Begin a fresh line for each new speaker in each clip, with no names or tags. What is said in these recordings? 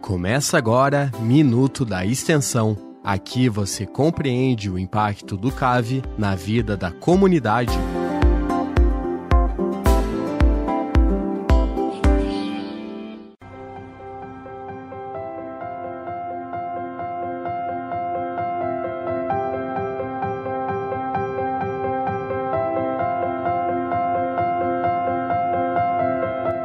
Começa agora Minuto da Extensão. Aqui você compreende o impacto do CAV na vida da comunidade.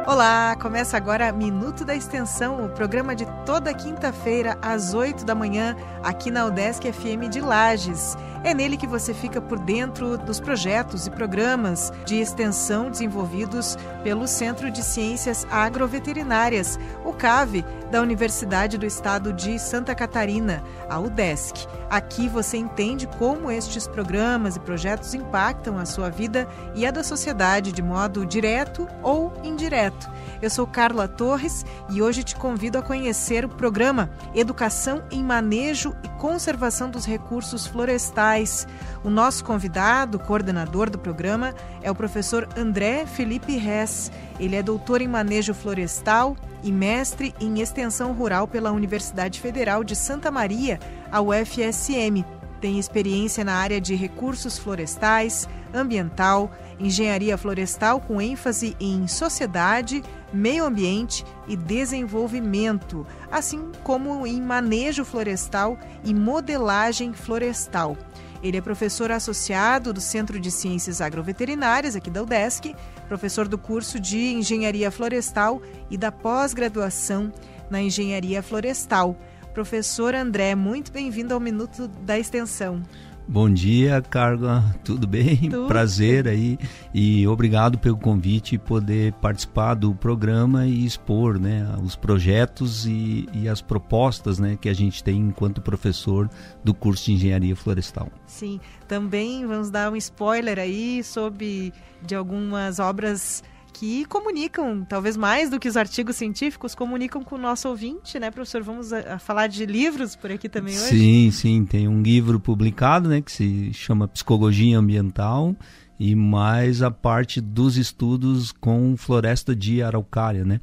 Olá, começa agora Minuto da Extensão, o programa de toda quinta-feira às 8 da manhã, aqui na UDESC FM de Lages. É nele que você fica por dentro dos projetos e programas de extensão desenvolvidos pelo Centro de Ciências Agroveterinárias, o CAV, da Universidade do Estado de Santa Catarina, a UDESC. Aqui você entende como estes programas e projetos impactam a sua vida e a da sociedade de modo direto ou indireto. Eu sou Carla Torres e hoje te convido a conhecer o programa Educação em Manejo e Conservação dos Recursos Florestais. O nosso convidado, coordenador do programa, é o professor André Felipe Hess. Ele é doutor em Manejo Florestal e mestre em Extensão Rural pela Universidade Federal de Santa Maria, a UFSM. Tem experiência na área de recursos florestais, ambiental, engenharia florestal com ênfase em sociedade, meio ambiente e desenvolvimento, assim como em manejo florestal e modelagem florestal. Ele é professor associado do Centro de Ciências Agroveterinárias, aqui da UDESC, professor do curso de Engenharia Florestal e da pós-graduação na Engenharia Florestal. Professor André, muito bem-vindo ao Minuto da Extensão.
Bom dia, Carla, tudo bem?
Tudo.
Prazer aí e obrigado pelo convite e poder participar do programa e expor, né, os projetos e as propostas, né, que a gente tem enquanto professor do curso de Engenharia Florestal.
Sim, também vamos dar um spoiler aí de algumas obras que comunicam, talvez mais do que os artigos científicos, comunicam com o nosso ouvinte, né, professor? Vamos a falar de livros por aqui também hoje?
Sim, tem um livro publicado, né, que se chama Psicologia Ambiental e mais a parte dos estudos com floresta de araucária, né,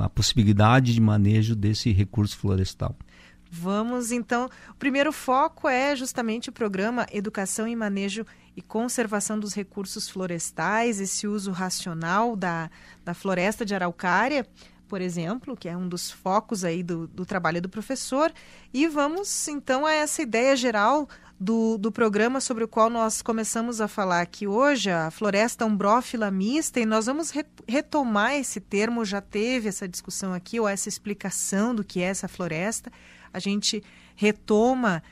a possibilidade de manejo desse recurso florestal.
Vamos, então, o primeiro foco é justamente o programa Educação em Manejo e Conservação dos Recursos Florestais, esse uso racional da floresta de araucária, por exemplo, que é um dos focos aí do trabalho do professor. E vamos, então, a essa ideia geral do programa sobre o qual nós começamos a falar aqui hoje, a floresta umbrófila mista, e nós vamos retomar esse termo, já teve essa discussão aqui, ou essa explicação do que é essa floresta. A gente retoma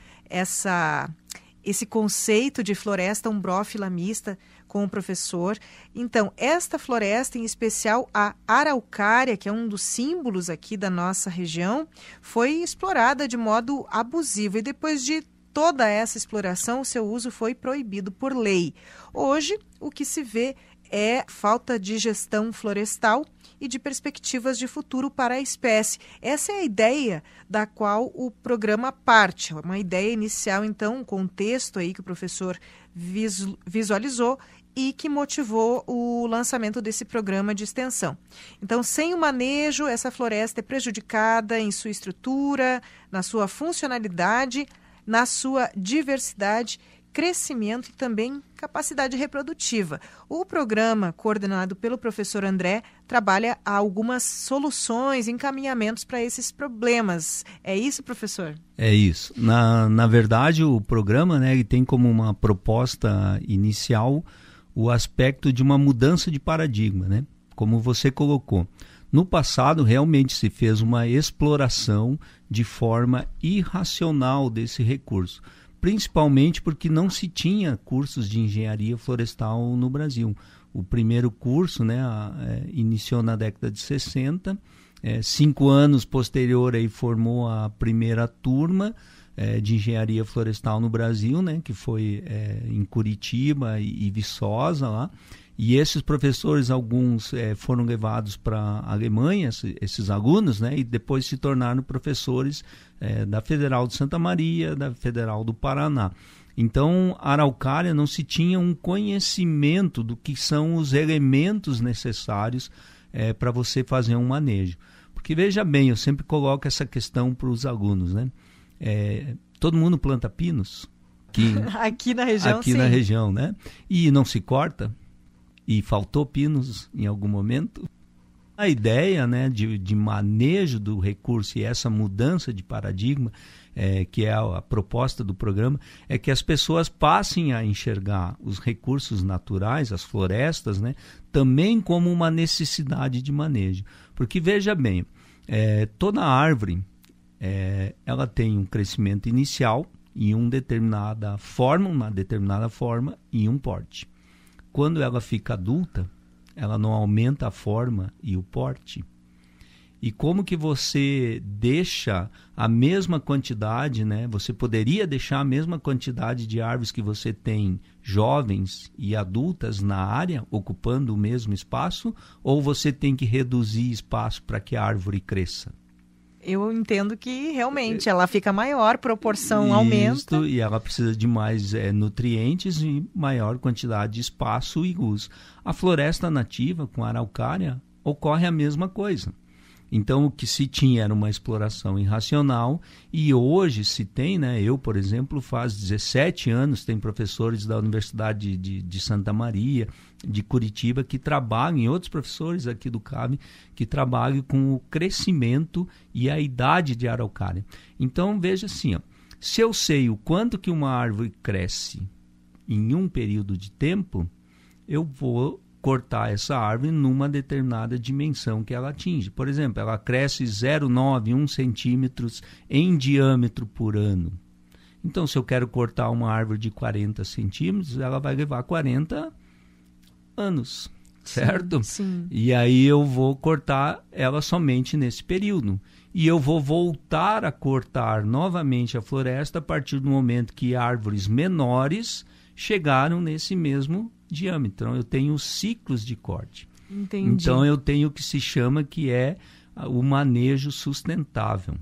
esse conceito de floresta umbrófila mista com o professor. Então, esta floresta, em especial a araucária, que é um dos símbolos aqui da nossa região, foi explorada de modo abusivo e depois de toda essa exploração, o seu uso foi proibido por lei. Hoje, o que se vê é falta de gestão florestal e de perspectivas de futuro para a espécie. Essa é a ideia da qual o programa parte. Uma ideia inicial, então, um contexto aí que o professor visualizou e que motivou o lançamento desse programa de extensão. Então, sem o manejo, essa floresta é prejudicada em sua estrutura, na sua funcionalidade, na sua diversidade, crescimento e também capacidade reprodutiva. O programa, coordenado pelo professor André, trabalha algumas soluções, encaminhamentos para esses problemas. É isso, professor?
É isso. Na verdade, o programa, né, ele tem como uma proposta inicial o aspecto de uma mudança de paradigma, né? Como você colocou. No passado, realmente se fez uma exploração de forma irracional desse recurso, principalmente porque não se tinha cursos de engenharia florestal no Brasil. O primeiro curso, né, iniciou na década de 60, 5 anos posterior aí formou a primeira turma de engenharia florestal no Brasil, né, que foi em Curitiba e Viçosa lá. E esses professores, alguns foram levados para a Alemanha, esses alunos, né, e depois se tornaram professores da Federal de Santa Maria, da Federal do Paraná. Então, a araucária não se tinha um conhecimento do que são os elementos necessários para você fazer um manejo. Porque veja bem, eu sempre coloco essa questão para os alunos, né? Todo mundo planta pinos?
Aqui na região,
aqui
sim.
na região, né? E não se corta? E faltou pinos em algum momento? A ideia, né, de manejo do recurso e essa mudança de paradigma, que é a proposta do programa, é que as pessoas passem a enxergar os recursos naturais, as florestas, né, também como uma necessidade de manejo. Porque, veja bem, toda árvore ela tem um crescimento inicial em uma determinada forma e um porte. Quando ela fica adulta, ela não aumenta a forma e o porte. E como que você deixa a mesma quantidade, né? Você poderia deixar a mesma quantidade de árvores que você tem jovens e adultas na área, ocupando o mesmo espaço, ou você tem que reduzir espaço para que a árvore cresça?
Eu entendo que realmente ela fica maior, proporção aumenta.
E ela precisa de mais nutrientes e maior quantidade de espaço e uso. A floresta nativa com a araucária ocorre a mesma coisa. Então, o que se tinha era uma exploração irracional e hoje se tem, né? Eu, por exemplo, faz 17 anos, tem professores da Universidade de Santa Maria, de Curitiba, que trabalham, e outros professores aqui do CAV, que trabalham com o crescimento e a idade de araucária. Então, veja assim, ó, se eu sei o quanto que uma árvore cresce em um período de tempo, eu vou cortar essa árvore numa determinada dimensão que ela atinge. Por exemplo, ela cresce 0,9, 1 centímetros em diâmetro por ano. Então, se eu quero cortar uma árvore de 40 centímetros, ela vai levar 40 anos, certo?
Sim.
E aí eu vou cortar ela somente nesse período. E eu vou voltar a cortar novamente a floresta a partir do momento que árvores menores chegaram nesse mesmo diâmetro. Então, eu tenho ciclos de corte.
Entendi.
Então, eu tenho o que se chama que é o manejo sustentável.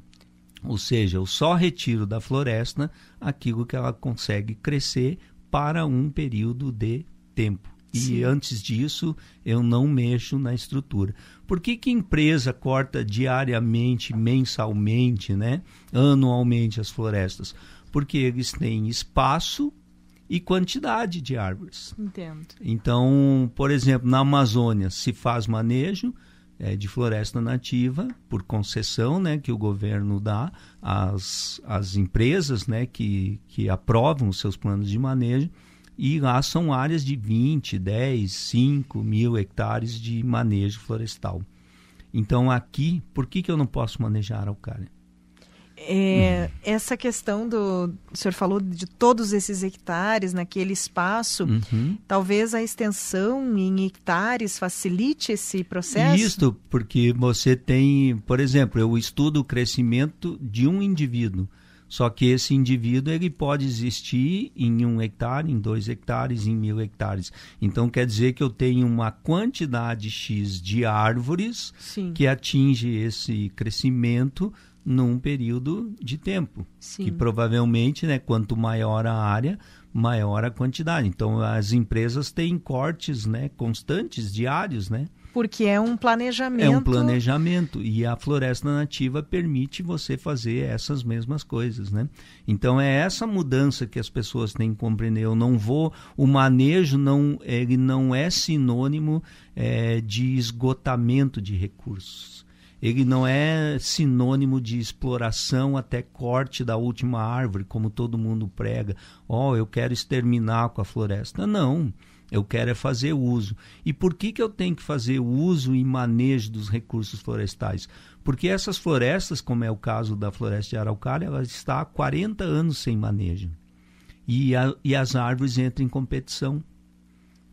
Ou seja, eu só retiro da floresta aquilo que ela consegue crescer para um período de tempo.
Sim.
E antes disso, eu não mexo na estrutura. Por que a empresa corta diariamente, mensalmente, né, anualmente as florestas? Porque eles têm espaço e quantidade de árvores.
Entendo.
Então, por exemplo, na Amazônia se faz manejo de floresta nativa por concessão, né, que o governo dá às empresas, né, que aprovam os seus planos de manejo, e lá são áreas de 20, 10, 5 mil hectares de manejo florestal. Então aqui, por que eu não posso manejar araucária?
Essa questão o senhor falou de todos esses hectares naquele espaço, talvez a extensão em hectares facilite esse processo?
Isso, porque você tem, por exemplo, eu estudo o crescimento de um indivíduo, só que esse indivíduo ele pode existir em 1 hectare, em 2 hectares, em 1000 hectares. Então quer dizer que eu tenho uma quantidade X de árvores
Sim.
que atinge esse crescimento num período de tempo.
Sim.
Que provavelmente, né, quanto maior a área, maior a quantidade. Então as empresas têm cortes, né, constantes, diários, né?
Porque é um planejamento.
É um planejamento e a floresta nativa permite você fazer essas mesmas coisas, né? Então é essa mudança que as pessoas têm que compreender. O manejo ele não é sinônimo de esgotamento de recursos. Ele não é sinônimo de exploração até corte da última árvore, como todo mundo prega. Eu quero exterminar com a floresta. Não, eu quero fazer uso. E por que eu tenho que fazer uso e manejo dos recursos florestais? Porque essas florestas, como é o caso da floresta de araucária, ela está há 40 anos sem manejo. E as árvores entram em competição.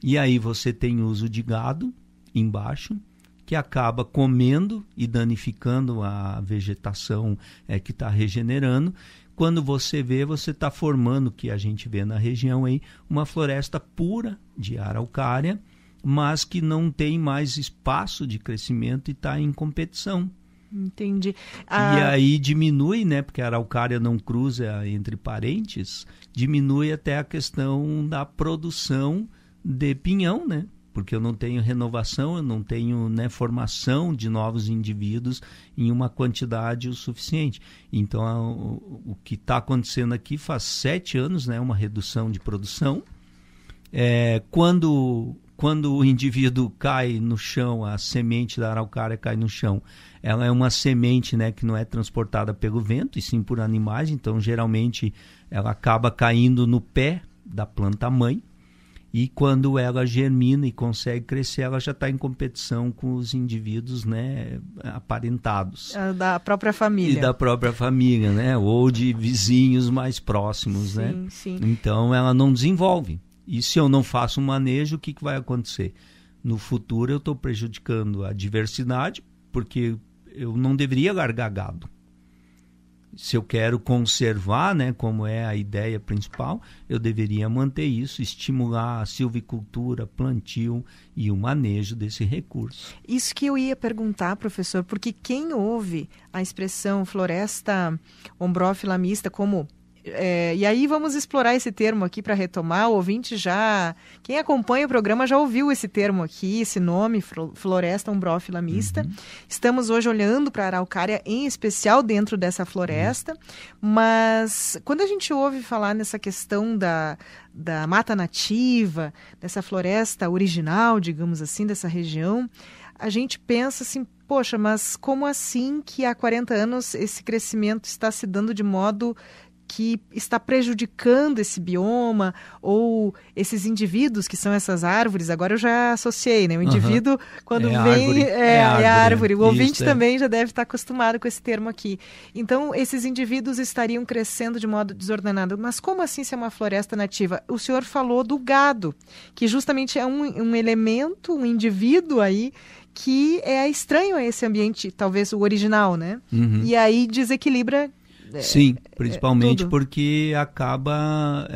E aí você tem uso de gado embaixo, que acaba comendo e danificando a vegetação que está regenerando. Quando você vê, você está formando, que a gente vê na região aí, uma floresta pura de araucária, mas que não tem mais espaço de crescimento e está em competição.
Entendi.
E aí diminui, né, porque a araucária não cruza entre parentes, diminui até a questão da produção de pinhão, né? porque eu não tenho renovação, eu não tenho, né, formação de novos indivíduos em uma quantidade o suficiente. Então, o que está acontecendo aqui faz 7 anos, né, uma redução de produção. Quando o indivíduo cai no chão, a semente da araucária cai no chão, ela é uma semente, né, que não é transportada pelo vento, e sim por animais, então geralmente ela acaba caindo no pé da planta mãe, e quando ela germina e consegue crescer, ela já está em competição com os indivíduos, né, aparentados.
Da própria família.
E da própria família, né, ou de vizinhos mais próximos,
sim,
né?
Sim.
Então ela não desenvolve. E se eu não faço um manejo, o que vai acontecer? No futuro eu estou prejudicando a diversidade, porque eu não deveria largar gado. Se eu quero conservar, né, como é a ideia principal, eu deveria manter isso, estimular a silvicultura, plantio e o manejo desse recurso.
Isso que eu ia perguntar, professor, porque quem ouve a expressão floresta ombrófila mista como... e aí vamos explorar esse termo aqui para retomar. O ouvinte já... Quem acompanha o programa já ouviu esse termo aqui, esse nome, floresta ombrófila mista. Uhum. Estamos hoje olhando para a araucária, em especial dentro dessa floresta. Mas quando a gente ouve falar nessa questão da mata nativa, dessa floresta original, digamos assim, dessa região, a gente pensa assim, poxa, mas como assim que há 40 anos esse crescimento está se dando de modo que está prejudicando esse bioma, ou esses indivíduos que são essas árvores? Agora eu já associei, né? O indivíduo, quando vem, é a árvore. O ouvinte também já deve estar acostumado com esse termo aqui. Então, esses indivíduos estariam crescendo de modo desordenado. Mas como assim se é uma floresta nativa? O senhor falou do gado, que justamente é um elemento, um indivíduo aí, que é estranho a esse ambiente, talvez o original, né? Uhum. E aí desequilibra...
Sim, principalmente porque acaba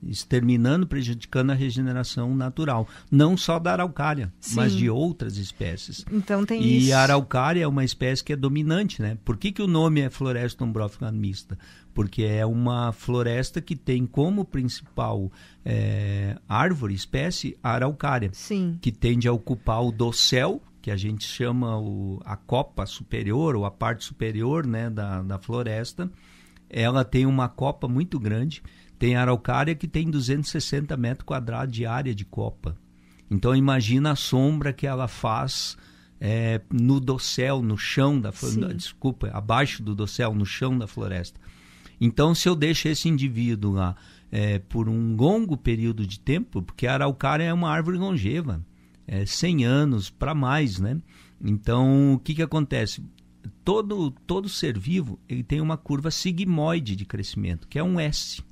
exterminando, prejudicando a regeneração natural. Não só da araucária, mas de outras espécies.
Então tem isso.
E a araucária é uma espécie que é dominante, né? Por que o nome é floresta ombrófila mista? Porque é uma floresta que tem como principal árvore, espécie, a araucária.
Sim.
Que tende a ocupar o dossel, que a gente chama a copa superior, ou a parte superior, né, da floresta. Ela tem uma copa muito grande. Tem a araucária que tem 260 metros quadrados de área de copa. Então imagina a sombra que ela faz no dossel, no chão da floresta. Desculpa, abaixo do dossel, no chão da floresta. Então se eu deixo esse indivíduo lá por um longo período de tempo, porque a araucária é uma árvore longeva, 100 anos para mais, né? Então, o que acontece? Todo ser vivo ele tem uma curva sigmoide de crescimento, que é um S.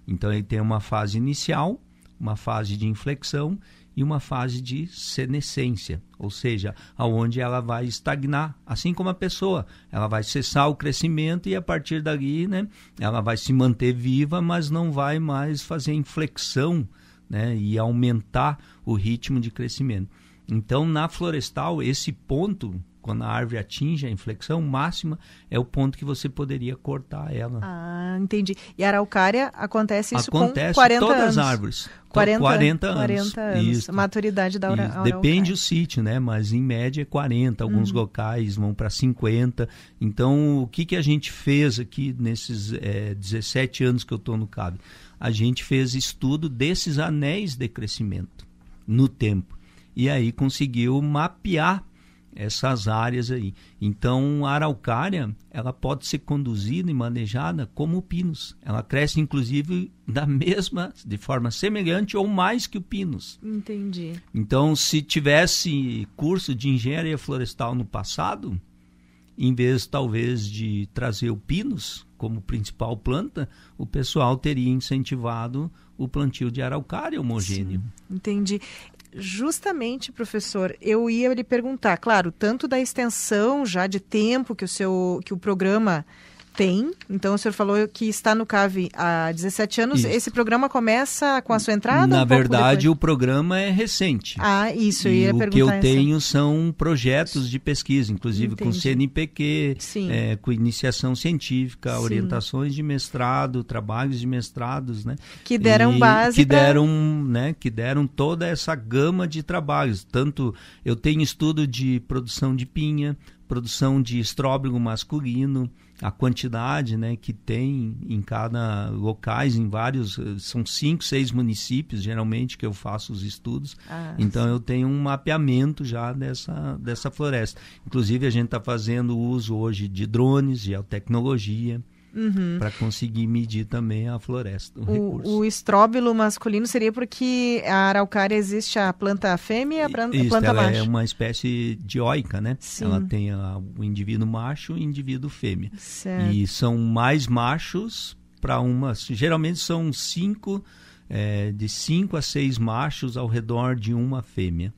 Então, ele tem uma fase inicial, uma fase de inflexão e uma fase de senescência, ou seja, aonde ela vai estagnar, assim como a pessoa. Ela vai cessar o crescimento e, a partir dali, né, ela vai se manter viva, mas não vai mais fazer inflexão, né, e aumentar o ritmo de crescimento. Então, na florestal, esse ponto, quando a árvore atinge a inflexão máxima, é o ponto que você poderia cortar ela.
Ah, entendi. E a araucária acontece isso com 40
todas
anos?
Todas as árvores.
40 anos.
40 anos.
Isso. A maturidade da araucária.
Depende do sítio, né? Mas em média é 40. Alguns locais vão para 50. Então, o que a gente fez aqui nesses 17 anos que eu estou no CAV? A gente fez estudo desses anéis de crescimento no tempo. E aí conseguiu mapear essas áreas aí. Então, a araucária, ela pode ser conduzida e manejada como o pinus. Ela cresce, inclusive, de forma semelhante ou mais que o pinus.
Entendi.
Então, se tivesse curso de engenharia florestal no passado, em vez, talvez, de trazer o pinus como principal planta, o pessoal teria incentivado o plantio de araucária homogêneo.
Sim, entendi. Justamente, professor, eu ia lhe perguntar, claro, tanto da extensão já de tempo que o programa Tem. Então, o senhor falou que está no CAV há 17 anos.
Isso.
Esse programa começa com a sua entrada?
Na verdade, o programa é recente.
Isso, eu ia perguntar.
O que eu tenho são projetos de pesquisa, inclusive com CNPq, com iniciação científica, orientações de mestrado, trabalhos de mestrados, né?
Que deram base
que deram toda essa gama de trabalhos. Tanto eu tenho estudo de produção de pinha, produção de estróbilo masculino, a quantidade, né, que tem em cada locais, em vários, são 5, 6 municípios geralmente que eu faço os estudos. Então eu tenho um mapeamento já dessa floresta. Inclusive a gente está fazendo uso hoje de drones, geotecnologia, para conseguir medir também a floresta, o recurso.
O estróbilo masculino seria porque a araucária existe a planta fêmea e a planta
ela
macho.
É uma espécie dioica, né?
Sim.
Ela tem o indivíduo macho e o indivíduo fêmea.
Certo.
E são mais machos para geralmente são de 5 a 6 machos ao redor de uma fêmea.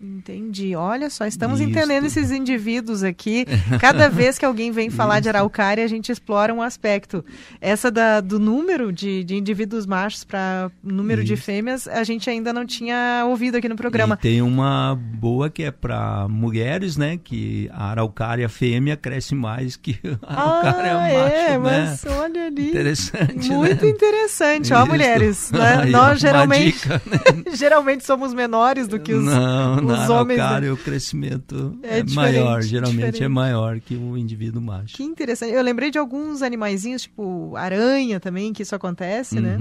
Entendi. Olha só, estamos entendendo esses indivíduos aqui. Cada vez que alguém vem falar de araucária, a gente explora um aspecto. Essa do número de indivíduos machos para número de fêmeas, a gente ainda não tinha ouvido aqui no programa.
E tem uma boa que é para mulheres, né? Que a araucária fêmea cresce mais que a araucária macho,
mas
né?
Olha ali.
Interessante,
muito
né?
interessante. Ó, mulheres, né? Nós geralmente somos menores do que os homens.
Araucária, o crescimento é maior, geralmente é maior que o indivíduo macho.
Que interessante. Eu lembrei de alguns animaizinhos, tipo aranha também, que isso acontece, né?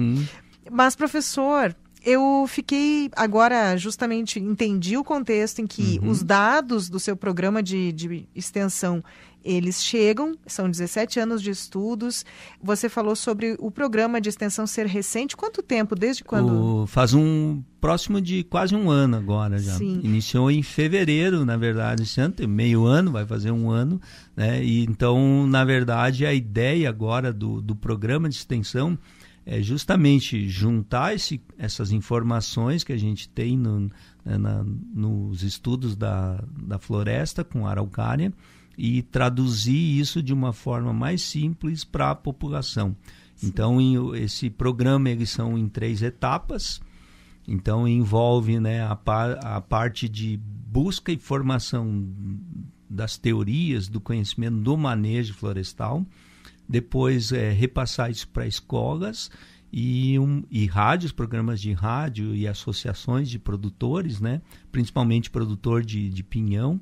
Mas, professor, eu fiquei agora, justamente, entendi o contexto em que os dados do seu programa de extensão, eles chegam, são 17 anos de estudos. Você falou sobre o programa de extensão ser recente. Quanto tempo? Desde quando?
Faz próximo de quase um ano agora já.
Sim.
Iniciou em fevereiro, na verdade, esse ano, tem meio ano, vai fazer um ano, né? E então, na verdade, a ideia agora do programa de extensão é justamente juntar essas informações que a gente tem nos estudos da floresta com a araucária e traduzir isso de uma forma mais simples para a população. Sim. Então, esse programa eles são em 3 etapas. Então, envolve, né, a parte de busca e formação das teorias do conhecimento do manejo florestal. Depois, repassar isso para escolas e rádios, programas de rádio e associações de produtores, né, principalmente produtor de pinhão,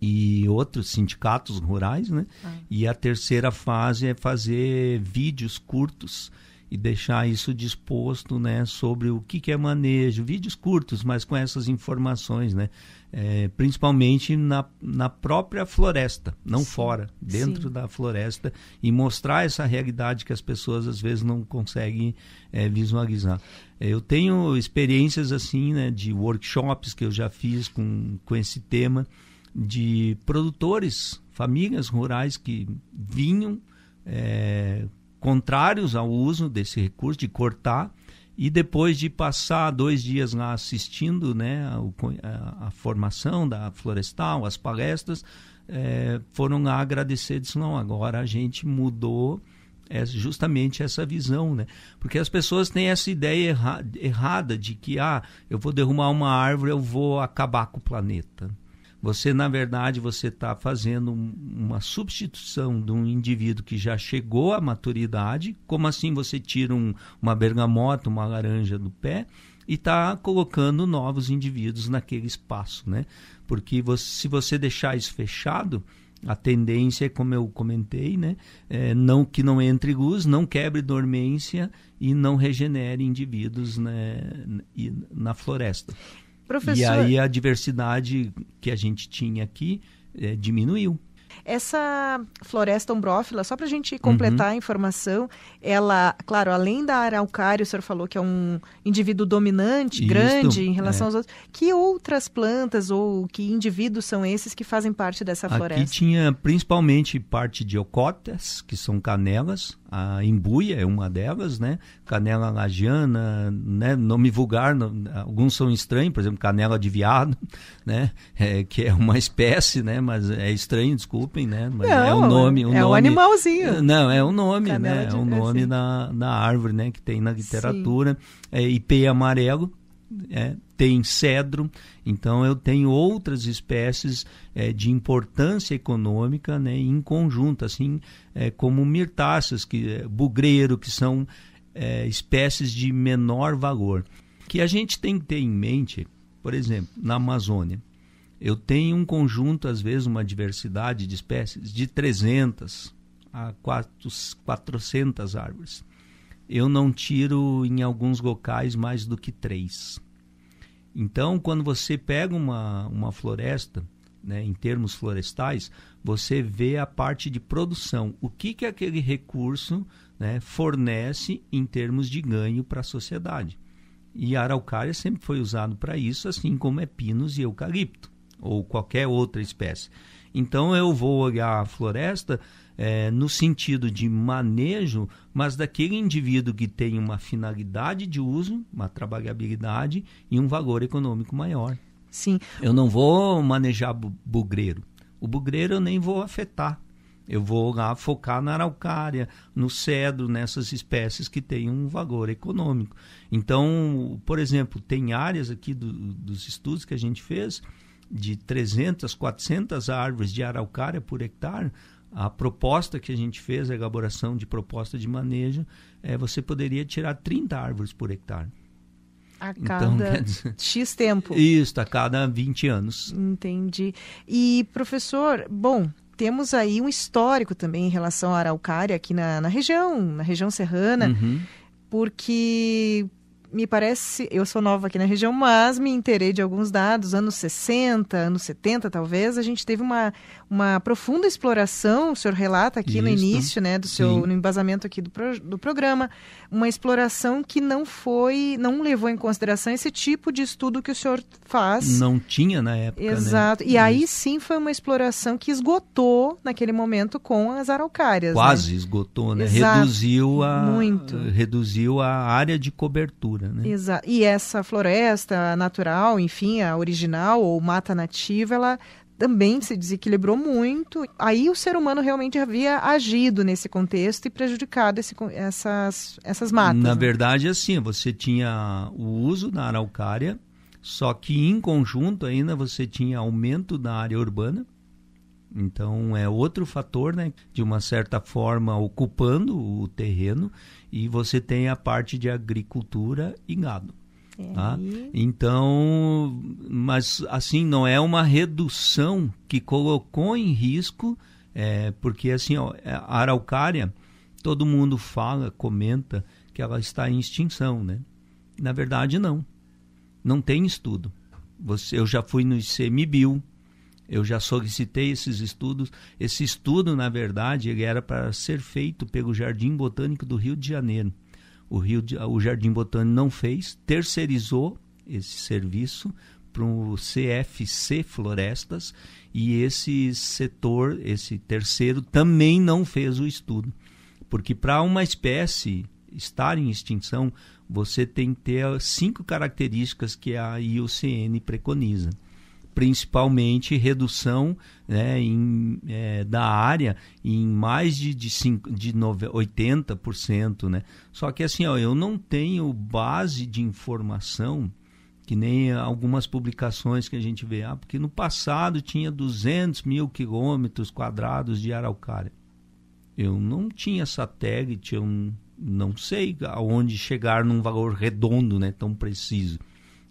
e outros sindicatos rurais, né? E a terceira fase é fazer vídeos curtos e deixar isso disposto, né, sobre o que é manejo, vídeos curtos, mas com essas informações, né? Principalmente na própria floresta, não fora, dentro da floresta, e mostrar essa realidade que as pessoas às vezes não conseguem visualizar. Eu tenho experiências assim, né, de workshops que eu já fiz com esse tema, de produtores, famílias rurais que vinham contrários ao uso desse recurso, de cortar, e depois de passar 2 dias lá assistindo, né, a formação da florestal, as palestras, foram lá agradecer, disse, não, agora a gente mudou justamente essa visão, né? Porque as pessoas têm essa ideia errada de que eu vou derrubar uma árvore, eu vou acabar com o planeta. Você, na verdade, você está fazendo uma substituição de um indivíduo que já chegou à maturidade. Como assim você tira uma bergamota, uma laranja do pé e está colocando novos indivíduos naquele espaço, né? Porque se você deixar isso fechado, a tendência é, como eu comentei, né? Que não entre luz, não quebre dormência e não regenere indivíduos, né, na floresta.
Professor,
e aí a diversidade que a gente tinha aqui diminuiu.
Essa floresta ombrófila, só para a gente completar a informação, ela, claro, além da araucária, o senhor falou que é um indivíduo dominante, grande em relação aos outros. Que outras plantas ou que indivíduos são esses que fazem parte dessa floresta?
Aqui tinha principalmente parte de eucóteas, que são canelas, A embuia é uma delas, né? Canela lagiana, né? Nome vulgar, alguns são estranhos, por exemplo, canela de veado, né? Que é uma espécie, né? Mas é estranho, desculpem, né? Mas
não,
é o nome.
É um animalzinho.
Não, é o nome,
Canela
né? É o nome
assim.
da árvore, né? Que tem na literatura. Ipê amarelo. Tem cedro, então eu tenho outras espécies de importância econômica, né, em conjunto, assim, como mirtáceas, bugreiro, que são espécies de menor valor. Que a gente tem que ter em mente, por exemplo, na Amazônia, eu tenho um conjunto, às vezes, uma diversidade de espécies de 300 a 400 árvores. Eu não tiro em alguns locais mais do que 3. Então, quando você pega uma floresta, né, em termos florestais, você vê a parte de produção. O que aquele recurso, né, fornece em termos de ganho para a sociedade. E a araucária sempre foi usado para isso, assim como é pinos e eucalipto, ou qualquer outra espécie. Então, eu vou olhar a floresta no sentido de manejo, mas daquele indivíduo que tem uma finalidade de uso, uma trabalhabilidade e um valor econômico maior.
Sim.
Eu não vou manejar bugreiro. O bugreiro eu nem vou afetar. Eu vou lá focar na araucária, no cedro, nessas espécies que têm um valor econômico. Então, por exemplo, tem áreas aqui dos estudos que a gente fez de 300, 400 árvores de araucária por hectare. A proposta que a gente fez, a elaboração de proposta de manejo, você poderia tirar 30 árvores por hectare.
A cada X tempo.
Isso, a cada 20 anos.
Entendi. E, professor, bom, temos aí um histórico também em relação à araucária aqui na região serrana, porque me parece, eu sou nova aqui na região, mas me inteirei de alguns dados, anos 60, anos 70 talvez, a gente teve uma profunda exploração, o senhor relata aqui no início, né, no embasamento aqui do programa, uma exploração que não levou em consideração esse tipo de estudo que o senhor faz.
Não tinha na época,
exato, né? E aí sim foi uma exploração que esgotou naquele momento com as araucárias.
Quase, né? Esgotou, né?
Exato.
Reduziu a área de cobertura. Né?
Exato. E essa floresta natural, enfim, a original ou mata nativa, ela também se desequilibrou muito. Aí o ser humano realmente havia agido nesse contexto e prejudicado essas matas.
Na verdade, assim, você tinha o uso da araucária, só que em conjunto ainda você tinha aumento da área urbana. Então é outro fator, né, de uma certa forma ocupando o terreno, e você tem a parte de agricultura e gado. Tá? Então, mas assim, não é uma redução que colocou em risco, porque assim, a araucária, todo mundo comenta que ela está em extinção, né? Na verdade, não tem estudo. Eu já fui no ICMBio, eu já solicitei esses estudos. Esse estudo, na verdade, ele era para ser feito pelo Jardim Botânico do Rio de Janeiro. O Jardim Botânico não fez, terceirizou esse serviço para o CFC Florestas, e esse setor, esse terceiro, também não fez o estudo. Porque para uma espécie estar em extinção, você tem que ter 5 características que a IUCN preconiza. Principalmente redução, né, da área em mais de 80%. Né? Só que assim, eu não tenho base de informação, que nem algumas publicações que a gente vê, porque no passado tinha 200 mil quilômetros quadrados de araucária. Eu não tinha satélite, eu não sei aonde chegar num valor redondo, né, tão preciso.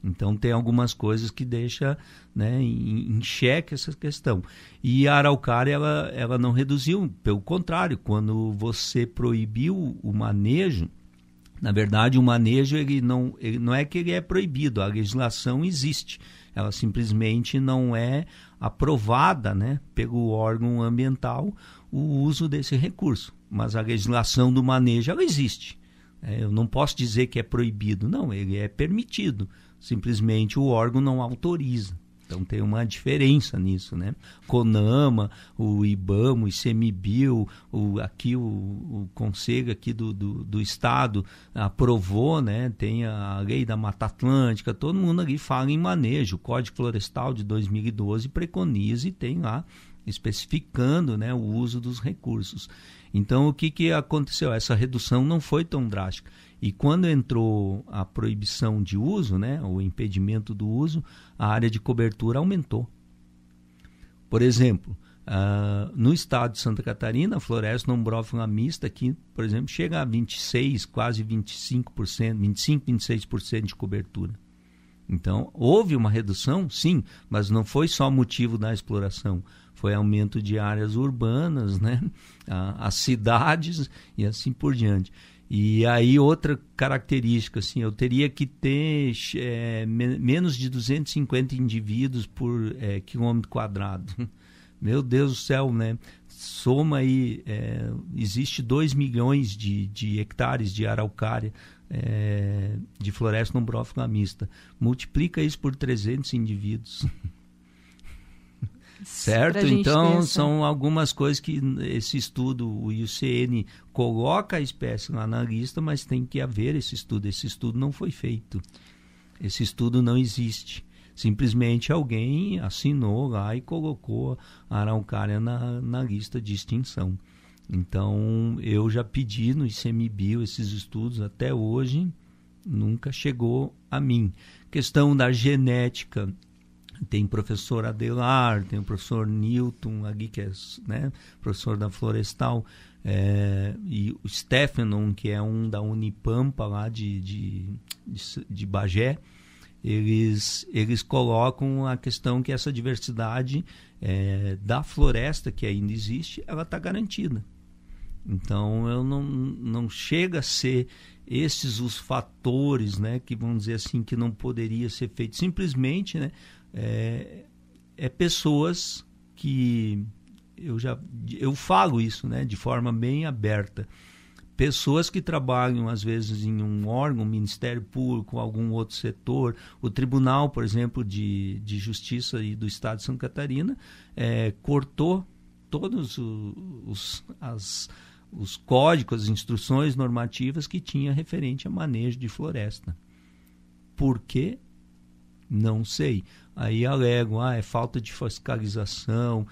Então tem algumas coisas que deixam, né, em xeque essa questão. E a araucária ela não reduziu, pelo contrário, quando você proibiu o manejo, na verdade o manejo ele não é que ele é proibido, a legislação existe, ela simplesmente não é aprovada, né, pelo órgão ambiental o uso desse recurso, mas a legislação do manejo ela existe. Eu não posso dizer que é proibido, não, ele é permitido. Simplesmente o órgão não autoriza. Então tem uma diferença nisso, né? CONAMA, o IBAMA, o ICMBio, o Conselho aqui do Estado aprovou, né? Tem a lei da Mata Atlântica, todo mundo ali fala em manejo. O Código Florestal de 2012 preconiza e tem lá especificando, né, o uso dos recursos. Então, o que aconteceu? Essa redução não foi tão drástica. E quando entrou a proibição de uso, né, o impedimento do uso, a área de cobertura aumentou. Por exemplo, no estado de Santa Catarina, a floresta umbrófila mista aqui, por exemplo, chega a 26%, quase 25%, 25%, 26% de cobertura. Então, houve uma redução, sim, mas não foi só motivo da exploração. Foi aumento de áreas urbanas, né? As cidades e assim por diante. E aí outra característica, assim, eu teria que ter menos de 250 indivíduos por quilômetro quadrado. Meu Deus do céu, né? Soma aí, existe 2 milhões de hectares de araucária, de floresta umbrófila mista. Multiplica isso por 300 indivíduos. Certo? Então, são algumas coisas que esse estudo, o IUCN coloca a espécie lá na lista, mas tem que haver esse estudo. Esse estudo não foi feito. Esse estudo não existe. Simplesmente alguém assinou lá e colocou a araucária na lista de extinção. Então, eu já pedi no ICMBio esses estudos, até hoje nunca chegou a mim. Questão da genética, tem o professor Adelar, tem o professor Newton, aqui, que é, né, professor da Florestal, e o Stefanon, que é um da Unipampa, lá de Bagé. Eles colocam a questão que essa diversidade da floresta, que ainda existe, ela está garantida. Então, eu não chega a ser esses os fatores, né, que vamos dizer assim, que não poderia ser feito. Simplesmente, né, pessoas que eu falo isso, né, de forma bem aberta. Pessoas que trabalham, às vezes, em um órgão, Ministério Público, algum outro setor, o Tribunal, por exemplo, de Justiça do Estado de Santa Catarina, cortou todos os códigos, as instruções normativas que tinha referente a manejo de floresta. Por quê? Não sei. Aí alegam, é falta de fiscalização.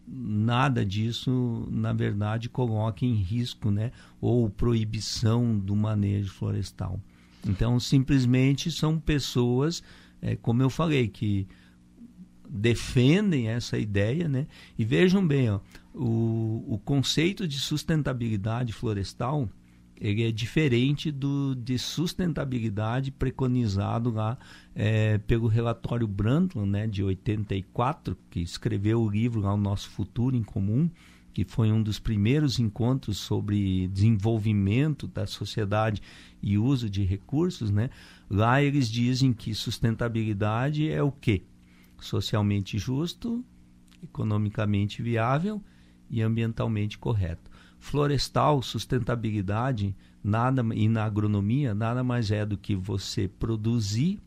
Nada disso, na verdade, coloca em risco, né, ou proibição do manejo florestal. Então, simplesmente são pessoas, como eu falei, que defendem essa ideia, né? E vejam bem, ó, o conceito de sustentabilidade florestal, ele é diferente de sustentabilidade preconizado lá pelo relatório Brundtland, né, de 84, que escreveu o livro lá, O Nosso Futuro em Comum, que foi um dos primeiros encontros sobre desenvolvimento da sociedade e uso de recursos, né? Lá eles dizem que sustentabilidade é o quê? Socialmente justo, economicamente viável e ambientalmente correto. Florestal, sustentabilidade, e na agronomia, nada mais é do que você produzir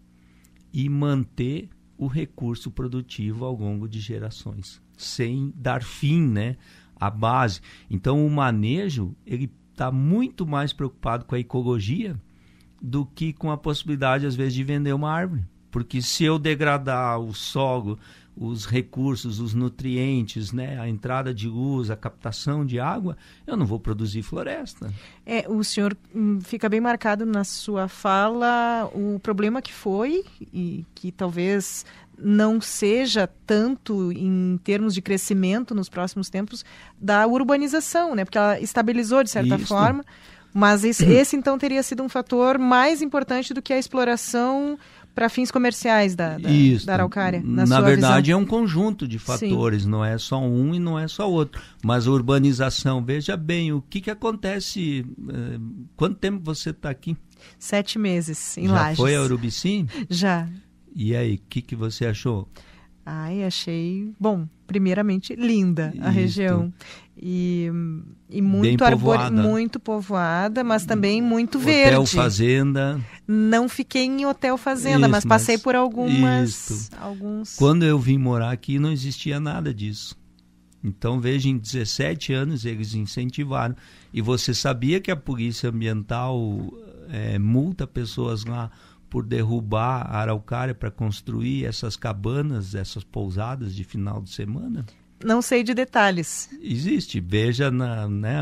e manter o recurso produtivo ao longo de gerações, sem dar fim, né, à base. Então, o manejo, ele está muito mais preocupado com a ecologia do que com a possibilidade, às vezes, de vender uma árvore. Porque se eu degradar o solo, os recursos, os nutrientes, né, a entrada de luz, a captação de água, eu não vou produzir floresta.
O senhor fica bem marcado na sua fala o problema que foi e que talvez não seja tanto em termos de crescimento nos próximos tempos da urbanização, né, porque ela estabilizou de certa forma, mas esse então teria sido um fator mais importante do que a exploração para fins comerciais da araucária.
Na verdade, é um conjunto de fatores, sim. Não é só um e não é só outro. Mas a urbanização, veja bem, o que acontece... Quanto tempo você está aqui?
7 meses, em Lages.
Já foi a Urubici?
Já.
E aí, o que você achou?
Ai, achei, bom, primeiramente linda a região. E muito muito povoada, mas também muito verde.
Hotel fazenda.
Não fiquei em hotel fazenda, mas passei por alguns.
Quando eu vim morar aqui não existia nada disso. Então, veja, em 17 anos eles incentivaram. E você sabia que a Polícia Ambiental multa pessoas lá por derrubar a araucária para construir essas cabanas, essas pousadas de final de semana?
Não sei de detalhes.
Existe. Veja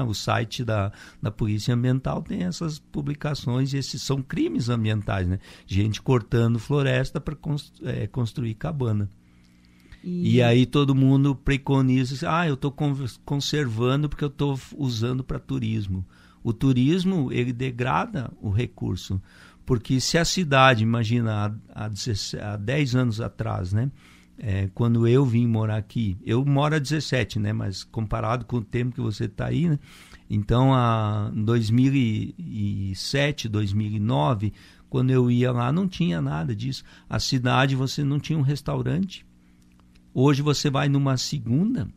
o site da Polícia Ambiental, tem essas publicações, e esses são crimes ambientais, né? Gente cortando floresta para construir cabana. E aí todo mundo preconiza, eu estou conservando porque eu estou usando para turismo. O turismo, ele degrada o recurso. Porque se a cidade, imagina, há 10 anos atrás, né? Quando eu vim morar aqui, eu moro há 17, né? Mas comparado com o tempo que você está aí, né? Então, em 2007, 2009, quando eu ia lá, não tinha nada disso. A cidade, você não tinha um restaurante. Hoje você vai numa segunda,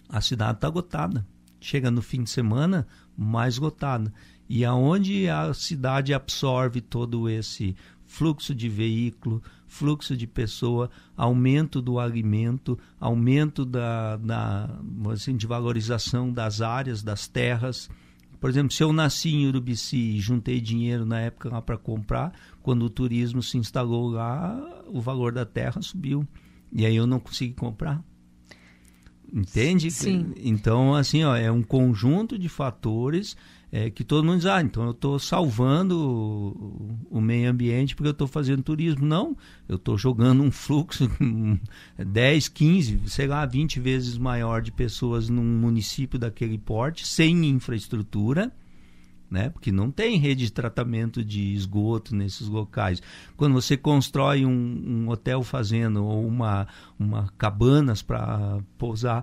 a cidade está esgotada. Chega no fim de semana, mais esgotada. E aonde a cidade absorve todo esse fluxo de veículo, fluxo de pessoa, aumento do alimento, aumento de valorização das áreas, das terras. Por exemplo, se eu nasci em Urubici e juntei dinheiro na época lá para comprar, quando o turismo se instalou lá, o valor da terra subiu. E aí eu não consegui comprar. Entende?
Sim.
Então, assim, é um conjunto de fatores que todo mundo diz, então eu estou salvando o meio ambiente porque eu estou fazendo turismo. Não, eu estou jogando um fluxo 10, 15, 20 vezes maior de pessoas num município daquele porte, sem infraestrutura, né? Porque não tem rede de tratamento de esgoto nesses locais. Quando você constrói um hotel fazenda ou uma cabanas para pousar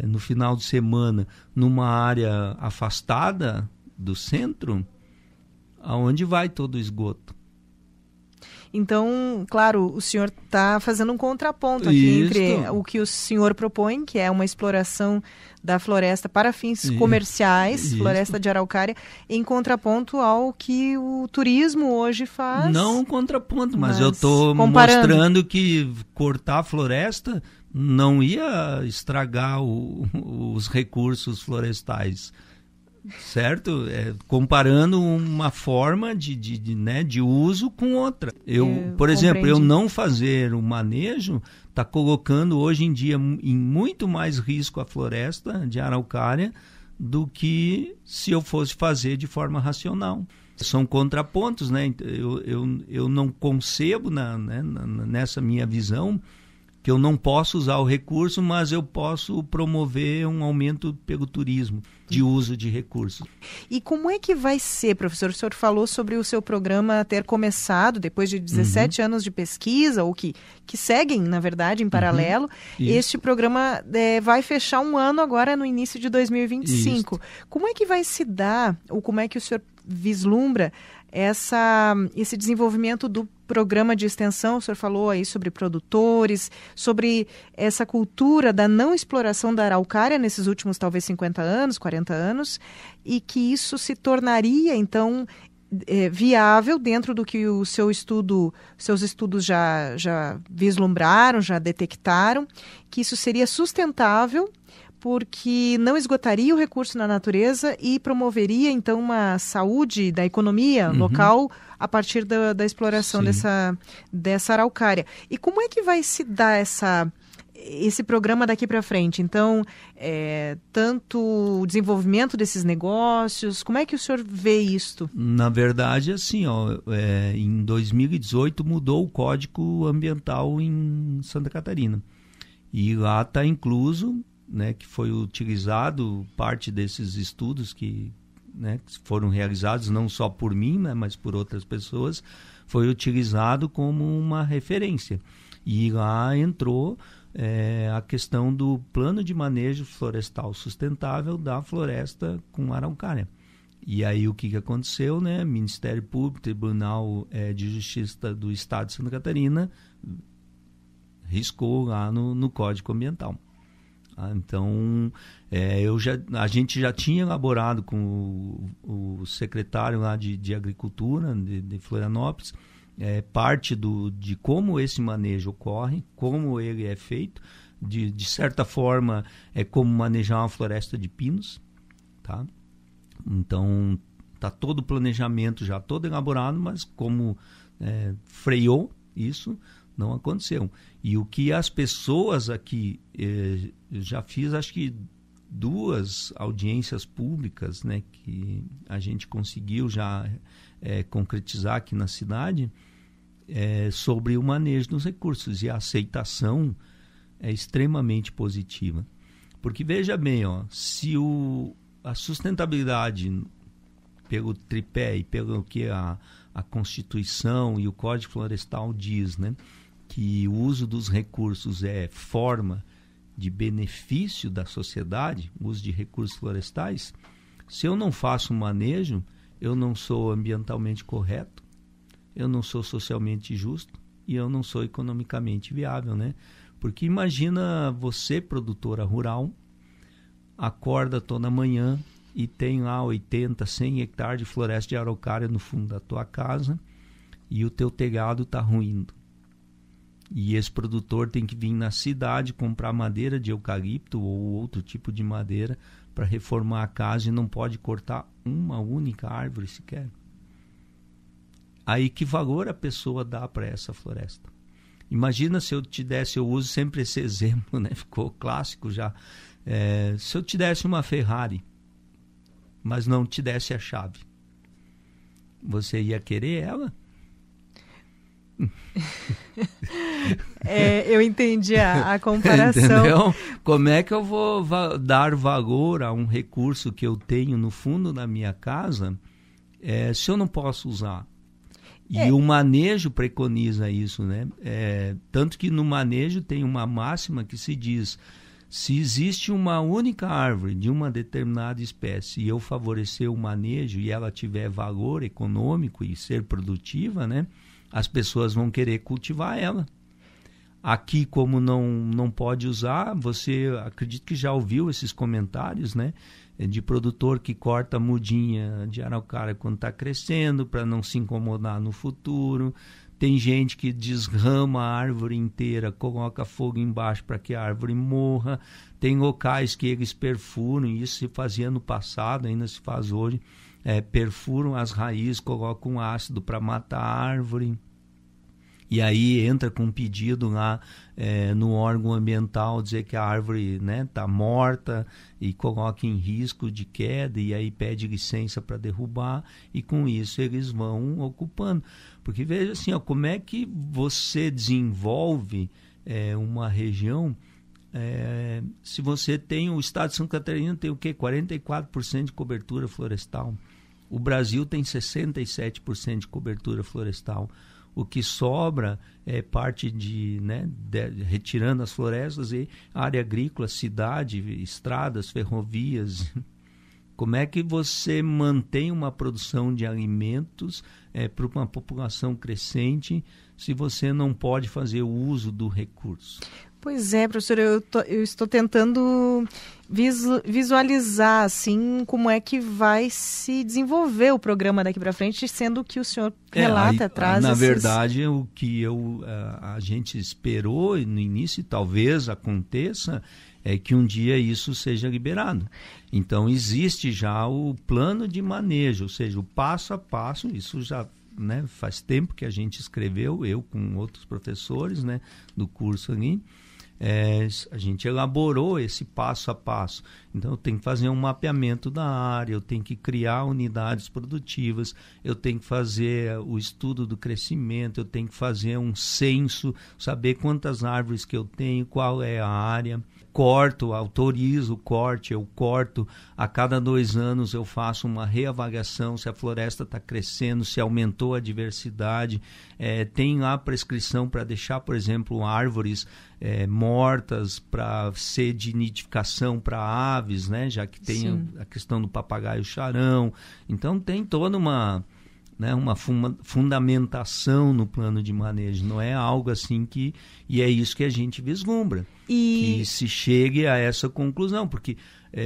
no final de semana numa área afastada do centro, aonde vai todo o esgoto?
Então, claro, o senhor está fazendo um contraponto aqui entre o que o senhor propõe, que é uma exploração da floresta para fins comerciais, floresta de araucária, em contraponto ao que o turismo hoje faz.
Não um contraponto, mas eu estou mostrando que cortar a floresta não ia estragar os recursos florestais. Certo? Comparando uma forma de uso com outra. Por exemplo, eu não fazer o manejo está colocando hoje em dia em muito mais risco a floresta de araucária do que se eu fosse fazer de forma racional. São contrapontos, né? Eu não concebo nessa minha visão que eu não posso usar o recurso, mas eu posso promover um aumento pelo turismo de uso de recursos.
E como é que vai ser, professor? O senhor falou sobre o seu programa ter começado depois de 17 anos de pesquisa, ou que seguem, na verdade, em paralelo. Este programa vai fechar um ano agora no início de 2025. Isso. Como é que vai se dar, ou como é que o senhor vislumbra esse desenvolvimento do programa de extensão? O senhor falou aí sobre produtores, sobre essa cultura da não exploração da araucária nesses últimos talvez 50 anos, 40 anos, e que isso se tornaria, então, viável dentro do que seus estudos já vislumbraram, já detectaram, que isso seria sustentável, porque não esgotaria o recurso na natureza e promoveria, então, uma saúde da economia local a partir da exploração dessa araucária. E como é que vai se dar esse programa daqui para frente? Então, tanto o desenvolvimento desses negócios, como é que o senhor vê isto?
Na verdade, assim, em 2018 mudou o Código Ambiental em Santa Catarina. E lá está incluso, né, que foi utilizado parte desses estudos que foram realizados não só por mim, né, mas por outras pessoas, foi utilizado como uma referência. E lá entrou a questão do plano de manejo florestal sustentável da floresta com araucária. E aí o que aconteceu, né? Ministério Público, Tribunal de Justiça do Estado de Santa Catarina riscou lá no Código Ambiental. Então, a gente já tinha elaborado com o secretário lá de Agricultura de Florianópolis parte de como esse manejo ocorre, como ele é feito, de certa forma é como manejar uma floresta de pinos, tá? Então, está todo o planejamento já todo elaborado, mas como freou isso, não aconteceu. E o que as pessoas aqui, já fiz acho que 2 audiências públicas, né, que a gente conseguiu já concretizar aqui na cidade, sobre o manejo dos recursos, e a aceitação é extremamente positiva. Porque veja bem, se a sustentabilidade pelo tripé e pelo que a Constituição e o Código Florestal diz, né, que o uso dos recursos é forma de benefício da sociedade, o uso de recursos florestais, se eu não faço um manejo, eu não sou ambientalmente correto, eu não sou socialmente justo e eu não sou economicamente viável, né? Porque imagina você, produtora rural, acorda toda manhã e tem lá 80, 100 hectares de floresta de araucária no fundo da tua casa e o teu telhado está ruindo. E esse produtor tem que vir na cidade comprar madeira de eucalipto ou outro tipo de madeira para reformar a casa e não pode cortar uma única árvore sequer. Aí que valor a pessoa dá para essa floresta? Imagina se eu uso sempre esse exemplo, né? Ficou clássico já. Se eu te desse uma Ferrari, mas não te desse a chave, você ia querer ela?
Eu entendi a comparação.
Entendeu? Como é que eu vou dar valor a um recurso que eu tenho no fundo da minha casa se eu não posso usar? E o manejo preconiza isso, né? Tanto que no manejo tem uma máxima que se diz: se existe uma única árvore de uma determinada espécie e eu favorecer o manejo e ela tiver valor econômico e ser produtiva, né, as pessoas vão querer cultivar ela. Aqui, como não pode usar, você acredito que já ouviu esses comentários, né, de produtor que corta a mudinha de araucária quando está crescendo para não se incomodar no futuro. Tem gente que desrama a árvore inteira, coloca fogo embaixo para que a árvore morra. Tem locais que eles perfuram, isso se fazia no passado, ainda se faz hoje, perfuram as raízes, colocam ácido para matar a árvore. E aí entra com um pedido lá no órgão ambiental, dizer que a árvore está morta e coloca em risco de queda, e aí pede licença para derrubar, e com isso eles vão ocupando. Porque veja assim, como é que você desenvolve uma região se você tem, o estado de Santa Catarina tem o quê? 44% de cobertura florestal. O Brasil tem 67% de cobertura florestal. O que sobra é parte retirando as florestas e área agrícola, cidade, estradas, ferrovias. Como é que você mantém uma produção de alimentos para uma população crescente se você não pode fazer o uso do recurso?
Pois é, professor, eu estou tentando visualizar assim como é que vai se desenvolver o programa daqui para frente, sendo que o senhor relata, traz
na verdade, o que a gente esperou no início, e talvez aconteça, é que um dia isso seja liberado. Então, existe já o plano de manejo, ou seja, o passo a passo, isso já faz tempo que a gente escreveu, eu com outros professores do curso ali. A gente elaborou esse passo a passo. Então eu tenho que fazer um mapeamento da área, eu tenho que criar unidades produtivas, eu tenho que fazer o estudo do crescimento, eu tenho que fazer um censo, saber quantas árvores que eu tenho, qual é a área. Autorizo o corte, eu corto, a cada 2 anos eu faço uma reavaliação se a floresta está crescendo, se aumentou a diversidade. Tem lá prescrição para deixar, por exemplo, árvores mortas para ser de nidificação para aves, já que tem a questão do papagaio charão. Então tem toda né, uma fundamentação no plano de manejo, não é algo assim que... E é isso que a gente vislumbra, que se chegue a essa conclusão, porque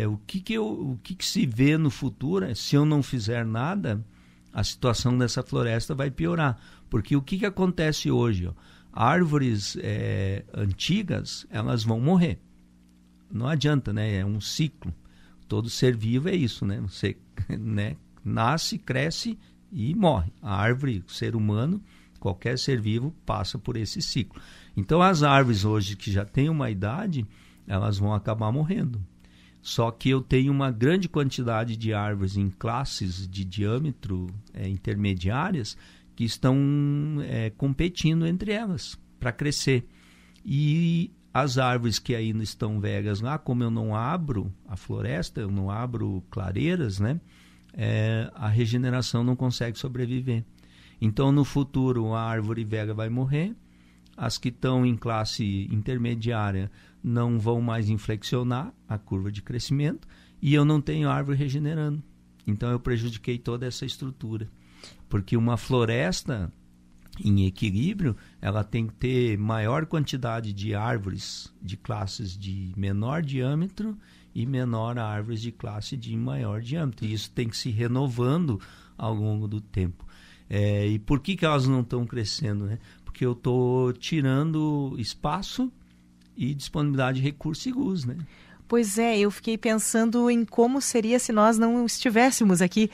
o que se vê no futuro é, se eu não fizer nada, a situação dessa floresta vai piorar, porque o que acontece hoje? Ó, árvores antigas, elas vão morrer, não adianta, né? É um ciclo, todo ser vivo é isso, né? Você, né, nasce, cresce e morre. A árvore, o ser humano, qualquer ser vivo passa por esse ciclo. Então as árvores hoje que já têm uma idade, elas vão acabar morrendo. Só que eu tenho uma grande quantidade de árvores em classes de diâmetro intermediárias que estão competindo entre elas para crescer. E as árvores que ainda estão velhas lá, como eu não abro a floresta, eu não abro clareiras, né? A regeneração não consegue sobreviver. Então, no futuro, a árvore velha vai morrer, as que estão em classe intermediária não vão mais inflexionar a curva de crescimento e eu não tenho árvore regenerando. Então, eu prejudiquei toda essa estrutura. Porque uma floresta em equilíbrio, ela tem que ter maior quantidade de árvores de classes de menor diâmetro e menor árvores de classe de maior diâmetro. E isso tem que se renovando ao longo do tempo. E por que elas não estão crescendo, né? Porque eu estou tirando espaço e disponibilidade de recursos e luz, né?
Pois é, eu fiquei pensando em como seria se nós não estivéssemos aqui,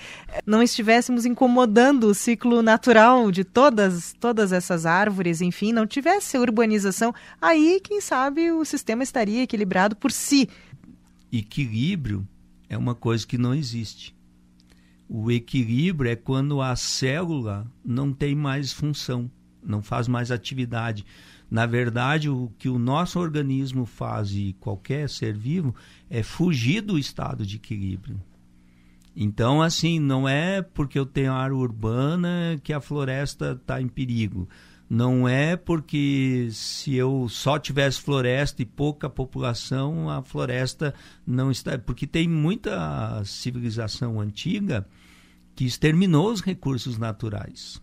não estivéssemos incomodando o ciclo natural de todas essas árvores, enfim, não tivesse urbanização. Aí, quem sabe, o sistema estaria equilibrado por si.
Equilíbrio é uma coisa que não existe. O equilíbrio é quando a célula não tem mais função, não faz mais atividade. Na verdade, o que o nosso organismo faz, e qualquer ser vivo, é fugir do estado de equilíbrio. Então, assim, não é porque eu tenho área urbana que a floresta está em perigo. Não é porque se eu só tivesse floresta e pouca população, a floresta não está... Porque tem muita civilização antiga que exterminou os recursos naturais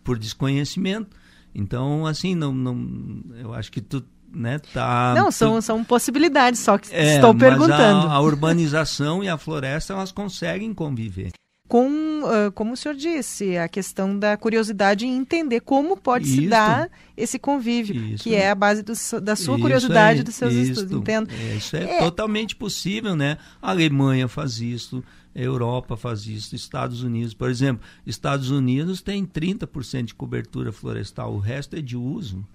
por desconhecimento. Então, assim, eu acho que tu, né, tá...
Não, são possibilidades, só que estou perguntando.
Mas a urbanização e a floresta, elas conseguem conviver.
Como o senhor disse, a questão da curiosidade em entender como pode se dar esse convívio, que é a base da sua curiosidade e dos seus estudos, entendo?
Isso é totalmente possível, né? A Alemanha faz isso, a Europa faz isso, Estados Unidos, por exemplo, Estados Unidos tem 30% de cobertura florestal, o resto é de uso.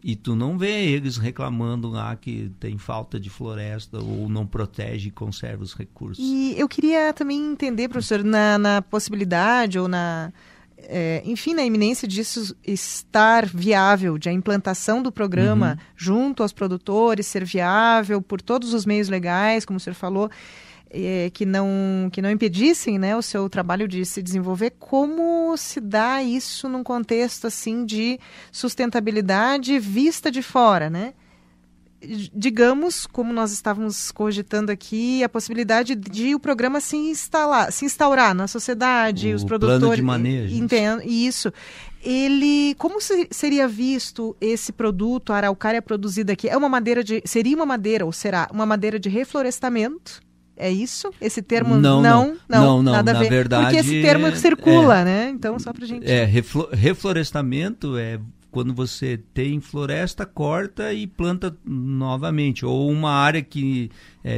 E tu não vê eles reclamando lá que tem falta de floresta ou não protege e conserva os recursos.
E eu queria também entender, professor, na possibilidade ou enfim, na iminência disso estar viável, de a implantação do programa junto aos produtores ser viável por todos os meios legais, como o senhor falou, que não impedissem, né, o seu trabalho de se desenvolver. Como se dá isso num contexto assim de sustentabilidade vista de fora, né? Digamos, como nós estávamos cogitando aqui, a possibilidade de o programa se instaurar na sociedade, os produtores...
Plano de manejo.
Entendo, isso. Como seria visto esse produto, a araucária produzida aqui? Seria uma madeira, ou será uma madeira de reflorestamento? É isso? Esse termo não nada a ver.
Na verdade,
porque esse termo circula, né? Então, só pra gente...
Reflorestamento é quando você tem floresta, corta e planta novamente. Ou uma área que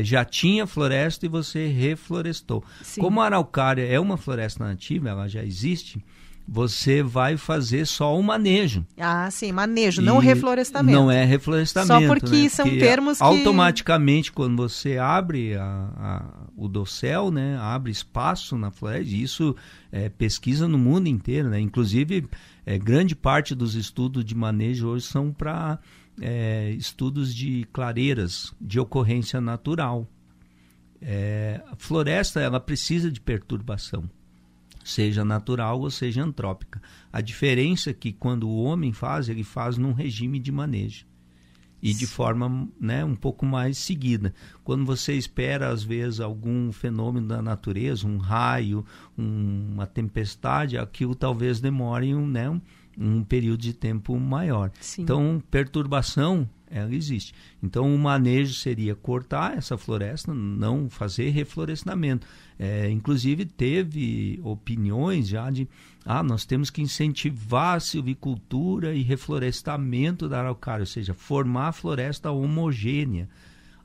já tinha floresta e você reflorestou. Sim. Como a araucária é uma floresta nativa, ela já existe, você vai fazer só o manejo.
Ah, sim, manejo, não reflorestamento.
Não é reflorestamento.
Só porque são termos que...
Automaticamente, quando você abre o dossel, né, abre espaço na floresta, isso pesquisa no mundo inteiro, né? Inclusive, grande parte dos estudos de manejo hoje são para estudos de clareiras de ocorrência natural. A floresta, ela precisa de perturbação, seja natural ou seja antrópica. A diferença é que quando o homem faz, ele faz num regime de manejo. e de forma, né, um pouco mais seguida. Quando você espera, às vezes, algum fenômeno da natureza, um raio, uma tempestade, aquilo talvez demore um período de tempo maior.
Sim.
Então, perturbação, ela existe. Então, o manejo seria cortar essa floresta, não fazer reflorestamento. Inclusive, teve opiniões já de nós temos que incentivar a silvicultura e reflorestamento da araucária, ou seja, formar floresta homogênea.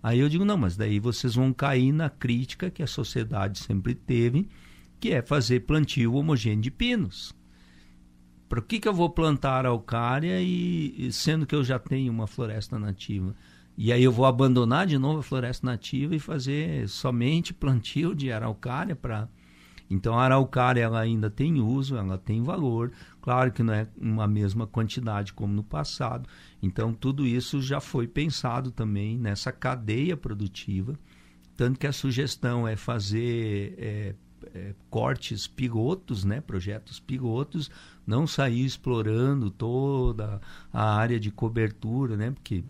Aí eu digo, não, mas daí vocês vão cair na crítica que a sociedade sempre teve, que é fazer plantio homogêneo de pinos. Para que eu vou plantar araucária e sendo que eu já tenho uma floresta nativa? E aí eu vou abandonar de novo a floresta nativa e fazer somente plantio de araucária para... Então a araucária ela ainda tem uso, ela tem valor, claro que não é uma mesma quantidade como no passado. Então tudo isso já foi pensado também nessa cadeia produtiva, tanto que a sugestão é fazer cortes pilotos, né, projetos pilotos, não sair explorando toda a área de cobertura, né, porque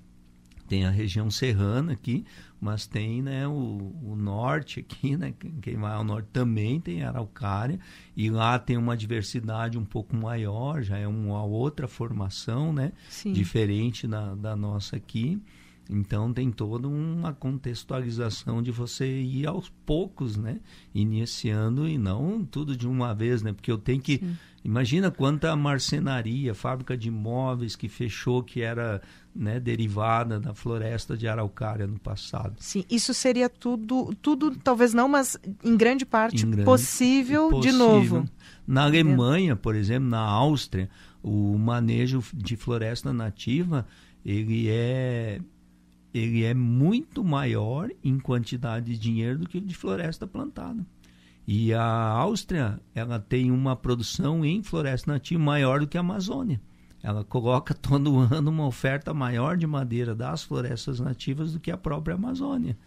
tem a região serrana aqui, mas tem, né, o norte aqui, né, quem vai ao norte também tem araucária, e lá tem uma diversidade um pouco maior, já é uma outra formação, né, diferente da nossa aqui. Então tem toda uma contextualização de você ir aos poucos, né, iniciando e não tudo de uma vez, né, porque eu tenho que... Imagina quanta marcenaria, fábrica de móveis que fechou, que era, né, derivada da floresta de araucária no passado.
Sim, isso seria tudo talvez não, mas em grande parte possível de novo.
Na Alemanha, por exemplo, na Áustria, o manejo de floresta nativa, ele é muito maior em quantidade de dinheiro do que o de floresta plantada. E a Áustria, ela tem uma produção em floresta nativa maior do que a Amazônia. Ela coloca todo ano uma oferta maior de madeira das florestas nativas do que a própria Amazônia.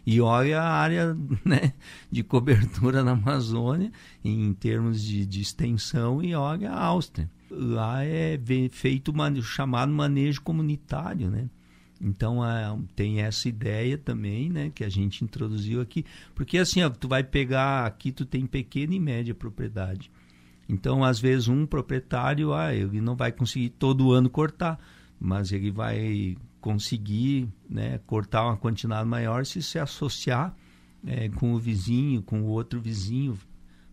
E olha a área, né, de cobertura na Amazônia em termos de extensão, e olha a Áustria. Lá é feito o chamado manejo comunitário, né? Então tem essa ideia também, né, que a gente introduziu aqui, porque assim, tu vai pegar aqui, tu tem pequena e média propriedade. Então às vezes um proprietário ele não vai conseguir todo ano cortar, mas ele vai conseguir, né, cortar uma quantidade maior se associar com o vizinho, com o outro vizinho,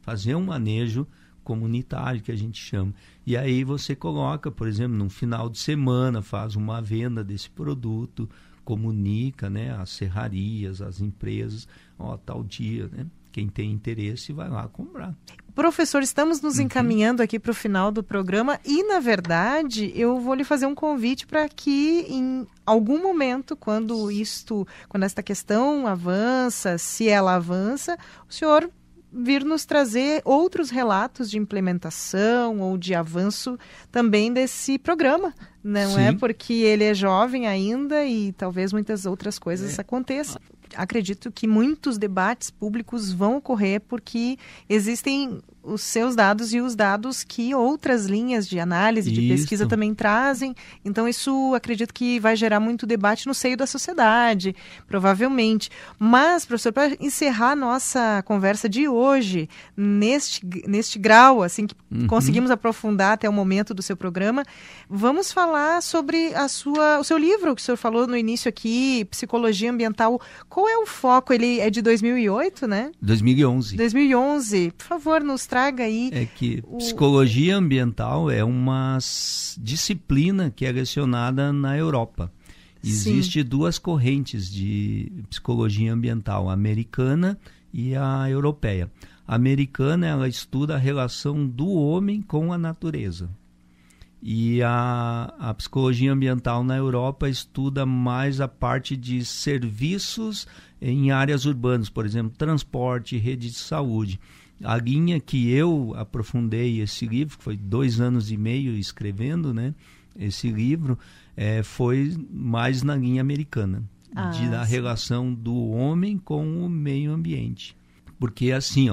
fazer um manejo comunitário, que a gente chama. E aí você coloca, por exemplo, num final de semana, faz uma venda desse produto, comunica, né, às serrarias, às empresas, tal dia, né, quem tem interesse vai lá comprar.
Professor, estamos nos encaminhando aqui para o final do programa e, na verdade, eu vou lhe fazer um convite para que, em algum momento, quando esta questão avança, se ela avança, o senhor vir nos trazer outros relatos de implementação ou de avanço também desse programa. Não é porque ele é jovem ainda e talvez muitas outras coisas aconteçam. Acredito que muitos debates públicos vão ocorrer porque existem os seus dados e os dados que outras linhas de análise, de pesquisa também trazem. Então isso acredito que vai gerar muito debate no seio da sociedade, provavelmente. Mas, professor, para encerrar nossa conversa de hoje, neste grau, assim, que conseguimos aprofundar até o momento do seu programa, vamos falar sobre o seu livro, que o senhor falou no início aqui, Psicologia Ambiental. Qual é o foco? Ele é de 2008, né?
2011.
2011. Por favor, nos traga aí.
É que psicologia ambiental é uma disciplina que é lecionada na Europa. Existem duas correntes de psicologia ambiental, a americana e a europeia. A americana, ela estuda a relação do homem com a natureza. E a psicologia ambiental na Europa estuda mais a parte de serviços em áreas urbanas, por exemplo, transporte, rede de saúde. A linha que eu aprofundei esse livro, que foi 2 anos e meio escrevendo, né, esse livro, foi mais na linha americana, da relação do homem com o meio ambiente. Porque assim,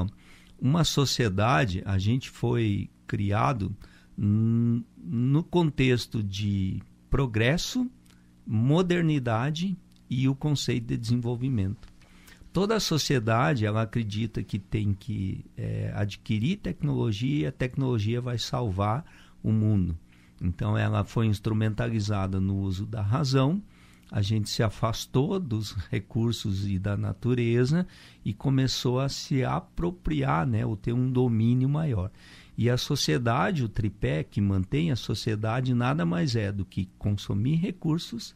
uma sociedade, a gente foi criado no contexto de progresso, modernidade e o conceito de desenvolvimento. Toda a sociedade, ela acredita que tem que adquirir tecnologia, e a tecnologia vai salvar o mundo. Então ela foi instrumentalizada no uso da razão, a gente se afastou dos recursos e da natureza e começou a se apropriar, né, ou ter um domínio maior. E a sociedade, o tripé que mantém a sociedade, nada mais é do que consumir recursos,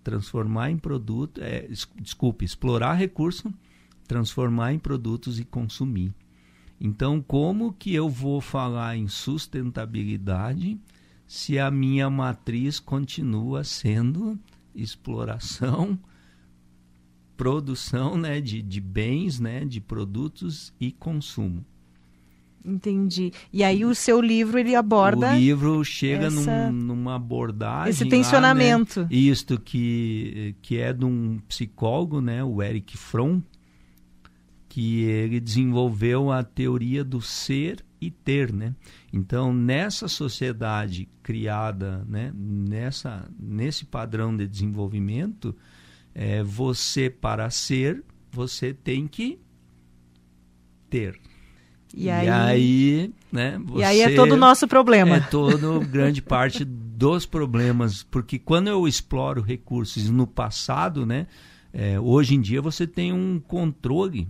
transformar em produto, explorar recurso, transformar em produtos e consumir. Então, como que eu vou falar em sustentabilidade se a minha matriz continua sendo exploração, produção, né, de bens, né, de produtos e consumo?
Entendi. E aí o seu livro, ele aborda...
O livro chega numa abordagem...
Esse tensionamento.
Lá, né? Isto que é de um psicólogo, né, o Erich Fromm, que ele desenvolveu a teoria do ser e ter, né? Então, nessa sociedade criada, né, nesse padrão de desenvolvimento, você, para ser, você tem que ter. E aí, né,
e aí é todo o nosso problema.
É todo, grande parte dos problemas, porque quando eu exploro recursos no passado, né, hoje em dia você tem um controle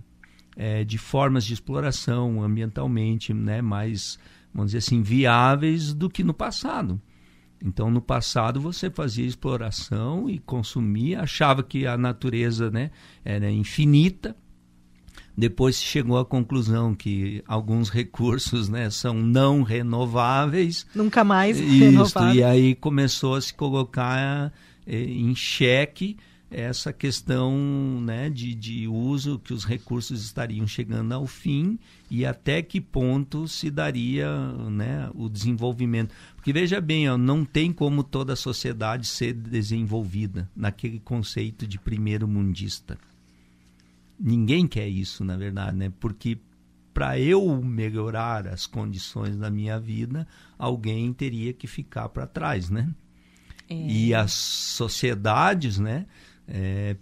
de formas de exploração ambientalmente, né, mais, vamos dizer assim, viáveis do que no passado. Então, no passado, você fazia exploração e consumia, achava que a natureza, né, era infinita. Depois se chegou à conclusão que alguns recursos, né, são não renováveis.
Nunca mais renováveis.
E aí começou a se colocar em xeque essa questão, né, de uso, que os recursos estariam chegando ao fim e até que ponto se daria, né, o desenvolvimento. Porque veja bem, não tem como toda a sociedade ser desenvolvida naquele conceito de primeiro mundista. Ninguém quer isso, na verdade, né? Porque para eu melhorar as condições da minha vida, alguém teria que ficar para trás, né? E as sociedades, né,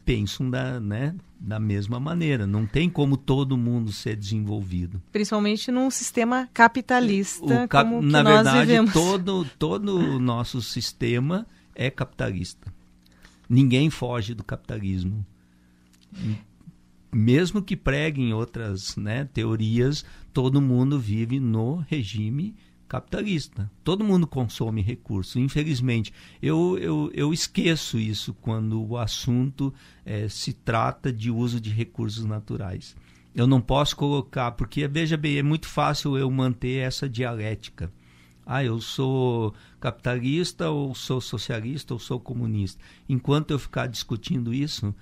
pensam da mesma maneira. Não tem como todo mundo ser desenvolvido.
Principalmente num sistema capitalista como que
na
nós
verdade,
vivemos.
todo o nosso sistema é capitalista. Ninguém foge do capitalismo. Mesmo que preguem outras, né, teorias, todo mundo vive no regime capitalista. Todo mundo consome recursos. Infelizmente, eu esqueço isso quando o assunto se trata de uso de recursos naturais. Eu não posso colocar, porque, veja bem, é muito fácil eu manter essa dialética. Eu sou capitalista, ou sou socialista, ou sou comunista. Enquanto eu ficar discutindo isso,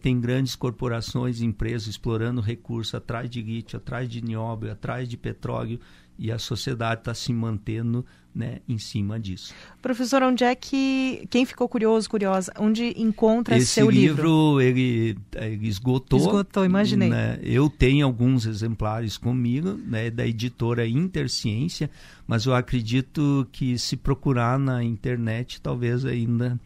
tem grandes corporações, empresas explorando recursos atrás de lítio, atrás de nióbio, atrás de petróleo, e a sociedade está se mantendo, né, em cima disso.
Professor, onde é que, quem ficou curiosa, onde encontra
esse
seu livro?
Ele esgotou.
Esgotou, imaginei.
Né? Eu tenho alguns exemplares comigo, né, da editora Interciência, mas eu acredito que se procurar na internet, talvez ainda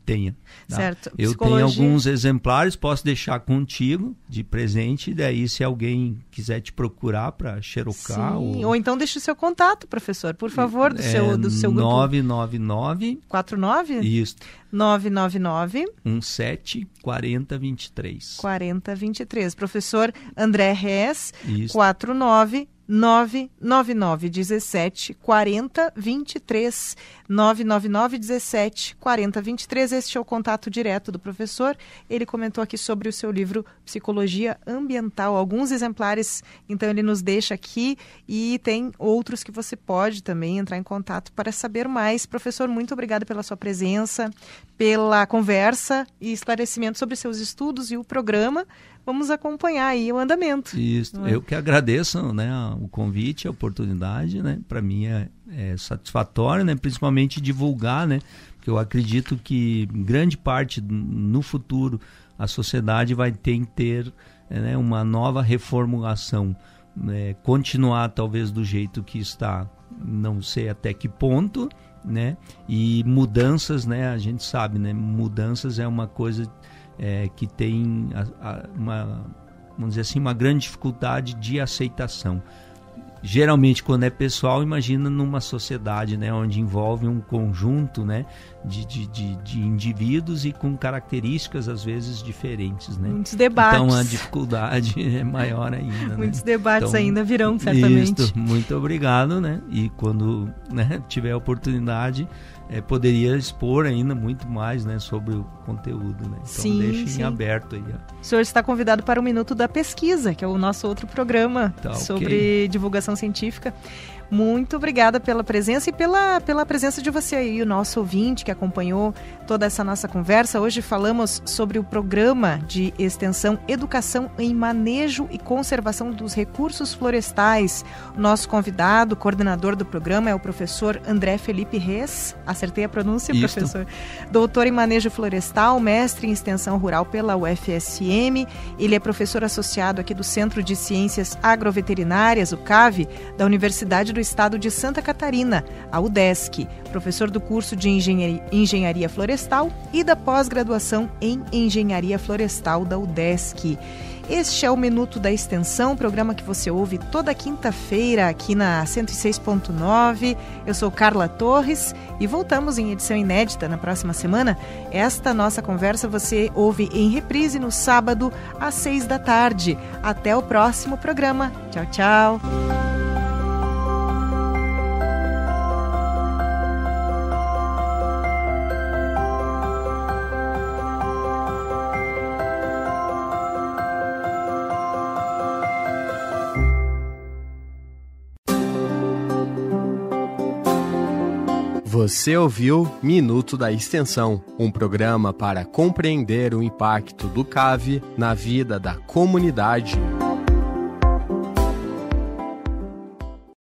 tenha. Tá?
Certo.
Eu tenho alguns exemplares, posso deixar contigo de presente, daí se alguém quiser te procurar para xerocar.
Ou então deixe o seu contato, professor, por favor, do seu grupo.
999
49?
Isso.
999
17 40 23.
40 23. Professor André Rez,
Isso.
49 999 17 40 23. 999 17 40 23. Este é o contato direto do professor. Ele comentou aqui sobre o seu livro Psicologia Ambiental. Alguns exemplares, então, ele nos deixa aqui, e tem outros que você pode também entrar em contato para saber mais. Professor, muito obrigada pela sua presença, pela conversa e esclarecimento sobre seus estudos e o programa. Vamos acompanhar aí o andamento.
Isso, eu que agradeço, né, o convite, a oportunidade, né, para mim é satisfatório, né, principalmente divulgar, né, porque eu acredito que grande parte no futuro a sociedade vai ter né, uma nova reformulação, né, continuar talvez do jeito que está, não sei até que ponto, né? E mudanças, né? A gente sabe, né? Mudanças é uma coisa que tem vamos dizer assim, uma grande dificuldade de aceitação. Geralmente, quando é pessoal, imagina numa sociedade, né, onde envolve um conjunto, né, de indivíduos e com características, às vezes, diferentes. Né?
Muitos debates.
Então, a dificuldade é maior ainda.
Muitos
né?
debates
então,
ainda virão, certamente.
Isso, muito obrigado. Né? E quando, né, tiver a oportunidade, poderia expor ainda muito mais, né, sobre o conteúdo. Né? Então,
sim,
deixem aberto aí.
O senhor está convidado para o Minuto da Pesquisa, que é o nosso outro programa sobre divulgação científica. Muito obrigada pela presença e pela presença de você aí, o nosso ouvinte que acompanhou toda essa nossa conversa. Hoje falamos sobre o programa de extensão Educação em Manejo e Conservação dos Recursos Florestais. O nosso convidado, coordenador do programa, é o professor André Felipe Reis. Acertei a pronúncia,
Isso.
professor? Doutor em Manejo Florestal, mestre em Extensão Rural pela UFSM. Ele é professor associado aqui do Centro de Ciências Agroveterinárias, o CAV, da Universidade do Estado de Santa Catarina, a UDESC, professor do curso de Engenharia Florestal e da pós-graduação em Engenharia Florestal da UDESC. Este é o Minuto da Extensão, programa que você ouve toda quinta-feira aqui na 106.9. Eu sou Carla Torres e voltamos em edição inédita na próxima semana. Esta nossa conversa você ouve em reprise no sábado às 6 da tarde. Até o próximo programa. Tchau, tchau.
Você ouviu Minuto da Extensão, um programa para compreender o impacto do CAV na vida da comunidade.